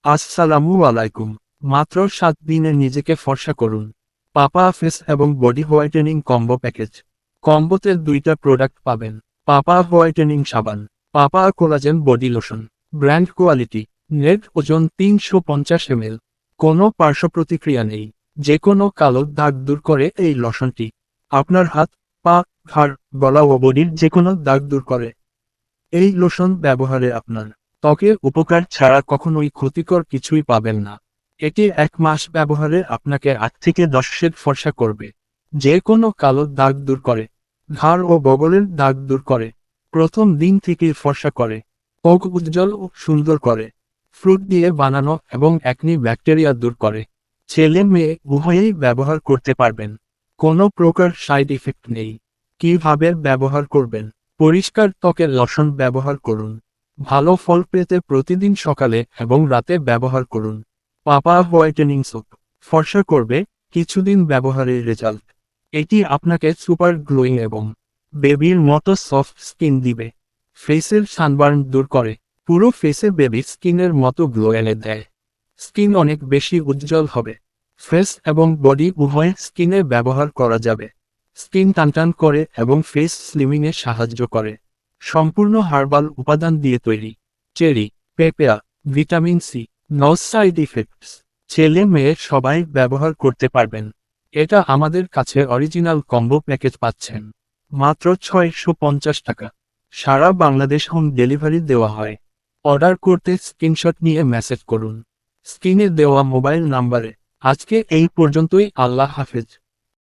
আসসালামু আলাইকুম। মাত্র 7 দিনে নিজেকে ফর্সা করুন। পাপা ফেস এবং বডি হোয়াইটেনিং কম্বো প্যাকেজ। কম্বোতে 2টা প্রোডাক্ট পাবেন। পাপা হোয়াইটেনিং সাবান, Papa collagen body lotion. Brand quality, net ওজন 350 ml। কোনো পার্শ্ব প্রতিক্রিয়া নেই। যে কোনো কালো দাগ দূর করে এই লোশনটি। আপনার হাত, পা, ঘাড়, গলা ও বডির যে কোনো দাগ দূর করে। এই লোশন ব্যবহারে আপনার ত্বকে উপকার ছাড়া কখনোই ক্ষতিকর কিছুই পাবেন না। এটি 1 মাস ব্যবহারে আপনাকে 8 থেকে 10 শেড ফর্সা করবে। যে কোনো কালো দাগ দূর করে, ঘাড় ও বগলের দাগ দূর করে, প্রথম দিন থেকেই ফর্সা করে, ত্বক উজ্জ্বল ও সুন্দর করে, ফ্রুট দিয়ে বানানো এবং একনি ব্যাকটেরিয়া দূর করে। ছেলে মেয়ে উভয়েই ব্যবহার করতে পারবেন। কোনো প্রকার সাইড ইফেক্ট নেই। কিভাবে ব্যবহার করবেন? পরিষ্কার ত্বকের লোশন ব্যবহার করুন। ভালো ফল পেতে প্রতিদিন সকালে এবং রাতে ব্যবহার করুন। পাপা হোয়াইটেনিং সোপ ফর্সা করবে কিছুদিন ব্যবহারের রেজাল্ট। এটি আপনাকে সুপার গ্লোয়িং এবং বেবির মতো সফট স্কিন দিবে। ফেসের সানবার্ন দূর করে, পুরো ফেসে বেবি স্কিনের মতো গ্লো এনে দেয়। স্কিন অনেক বেশি উজ্জ্বল হবে। ফেস এবং বডি উভয় স্কিনে ব্যবহার করা যাবে। স্কিন টানটান করে এবং ফেস স্লিমিংয়ে সাহায্য করে। সম্পূর্ণ হার্বাল উপাদান দিয়ে তৈরি। Cherry, papaya, vitamin C, no side effects. ছেলে মেয়ে সবাই ব্যবহার করতে পারবেন। এটা আমাদের কাছে অরিজিনাল কম্বো প্যাকেজ পাচ্ছেন মাত্র 650 টাকা। সারা বাংলাদেশ হোম ডেলিভারি দেওয়া হয়। অর্ডার করতে স্ক্রিনশট নিয়ে মেসেজ করুন স্ক্রিনে দেওয়া মোবাইল নাম্বারে। আজকে এই পর্যন্তই। আল্লাহ হাফেজ।